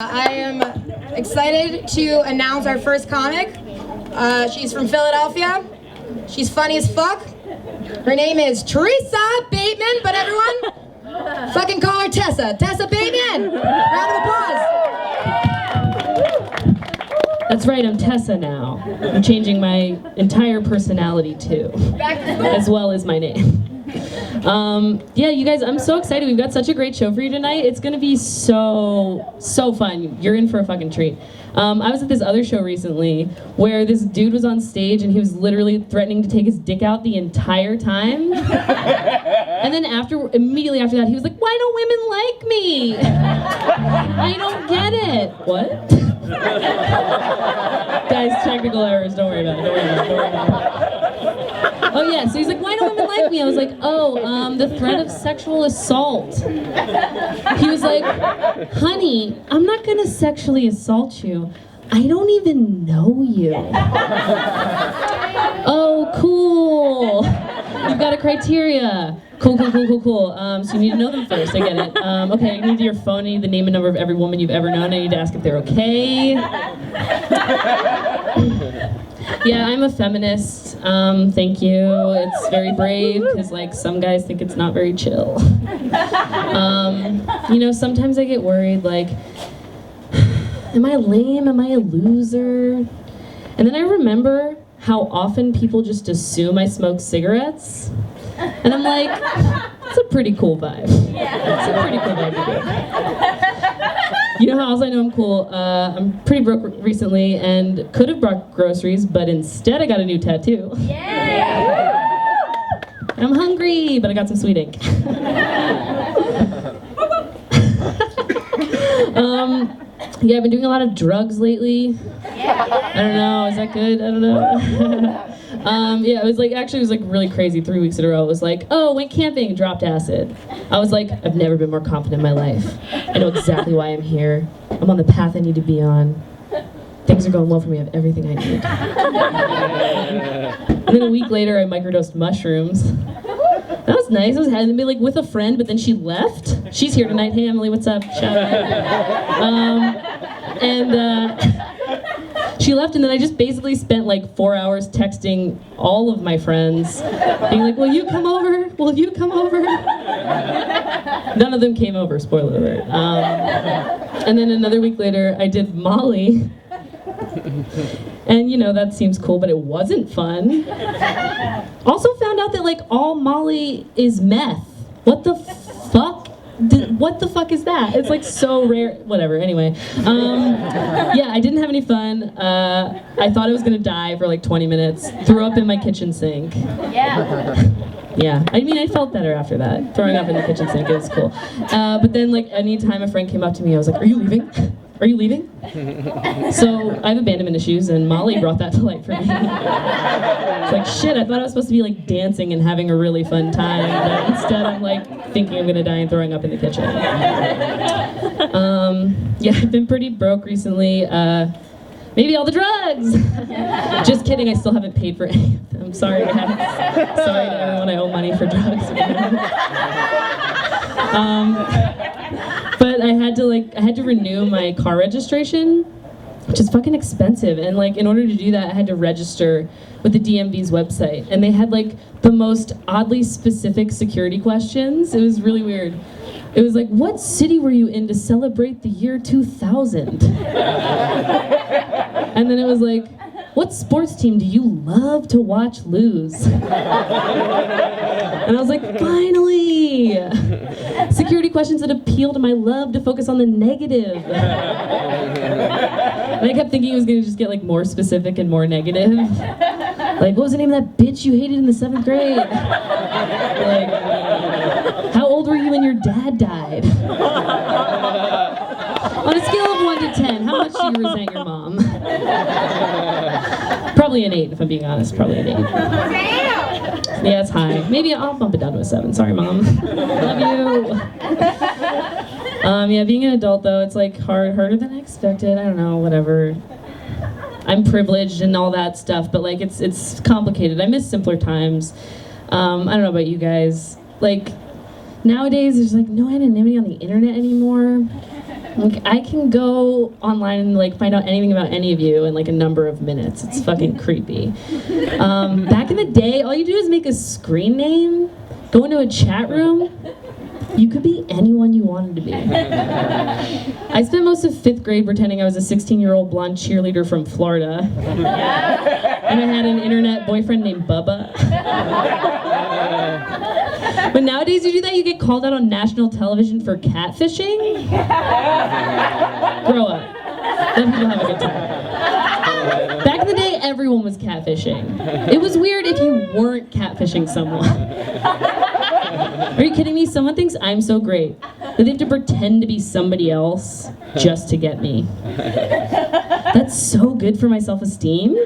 I am excited to announce our first comic. She's from Philadelphia. She's funny as fuck. Her name is Theresa Bateman, but everyone, fucking call her Tessa. Tessa Bateman! Round of applause. That's right, I'm Tessa now. I'm changing my entire personality too, as well as my name. Yeah, you guys, I'm so excited. We've got such a great show for you tonight. It's gonna be so fun. You're in for a fucking treat. I was at this other show recently where this dude was on stage and he was literally threatening to take his dick out the entire time. And then immediately after that, he was like, "Why don't women like me? I don't get it." What? Guys, technical errors, don't worry about it. Oh yeah, so he's like, "Why don't women like me?" I was like, the threat of sexual assault. He was like, "Honey, I'm not gonna sexually assault you. I don't even know you." Oh, cool. You've got a criteria. Cool. So you need to know them first, I get it. Okay, I need your phone, I need the name and number of every woman you've ever known. I need to ask if they're okay. Yeah, I'm a feminist. Thank you. It's very brave, because like some guys think it's not very chill. Sometimes I get worried, like, am I lame? Am I a loser? And then I remember how often people just assume I smoke cigarettes. And I'm like, it's a pretty cool vibe. It's a pretty cool vibe to be. You know how else I know I'm cool? I'm pretty broke recently and could have brought groceries, but instead I got a new tattoo. Yeah! I'm hungry, but I got some sweet ink. Yeah, I've been doing a lot of drugs lately. I don't know, is that good? I don't know. Yeah, it was like really crazy 3 weeks in a row. It was like, oh, went camping, dropped acid. I was like, I've never been more confident in my life. I know exactly why I'm here. I'm on the path I need to be on. Things are going well for me, I have everything I need. And then a week later, I microdosed mushrooms. That was nice. I was having to be like with a friend, but then she left. She's here tonight. Hey, Emily, what's up? Shout out. She left, and then I just basically spent like 4 hours texting all of my friends, being like, "Will you come over? Will you come over?" None of them came over. Spoiler alert. And then another week later, I did Molly. And that seems cool, but it wasn't fun. Also found out that like all Molly is meth. What the fuck? What the fuck is that? It's like so rare. Whatever, anyway. Yeah, I didn't have any fun. I thought I was gonna die for like 20 minutes. Threw up in my kitchen sink. Yeah. Yeah, I mean, I felt better after that. Throwing up in the kitchen sink, it was cool. But then like anytime a friend came up to me, I was like, "Are you leaving? Are you leaving?" So I have abandonment issues, and Molly brought that to light for me. It's like, shit, I thought I was supposed to be like dancing and having a really fun time, but instead I'm like thinking I'm gonna die and throwing up in the kitchen. Yeah, I've been pretty broke recently. Maybe all the drugs! Just kidding, I still haven't paid for any of them. Sorry, guys. Sorry to everyone I owe money for drugs. But I had to renew my car registration, which is fucking expensive. And like, in order to do that, I had to register with the DMV's website. And they had like the most oddly specific security questions. It was really weird. It was like, what city were you in to celebrate the year 2000? And then it was like, what sports team do you love to watch lose? And I was like, finally! Security questions that appeal to my love to focus on the negative. And I kept thinking it was gonna just get like more specific and more negative. Like, what was the name of that bitch you hated in the 7th grade? Like, how old were you when your dad died? On a scale of 1 to 10, how much do you resent your mom? Probably an 8, if I'm being honest. Probably an 8. Yeah, it's high. Maybe I'll bump it down to a 7. Sorry, Mom. Love you. Yeah, being an adult, though, it's like harder than I expected. I don't know, whatever. I'm privileged and all that stuff, but like it's complicated. I miss simpler times. I don't know about you guys. Like, Nowadays, there's like no anonymity on the internet anymore. Like, I can go online and like find out anything about any of you in like a number of minutes. It's fucking creepy. Back in the day, all you do is make a screen name, go into a chat room. You could be anyone you wanted to be. I spent most of 5th grade pretending I was a 16-year-old blonde cheerleader from Florida. And I had an internet boyfriend named Bubba. But nowadays you do that, you get called out on national television for catfishing? Grow up. Let people have a good time. Back in the day, everyone was catfishing. It was weird if you weren't catfishing someone. Are you kidding me? Someone thinks I'm so great that they have to pretend to be somebody else just to get me. That's so good for my self-esteem.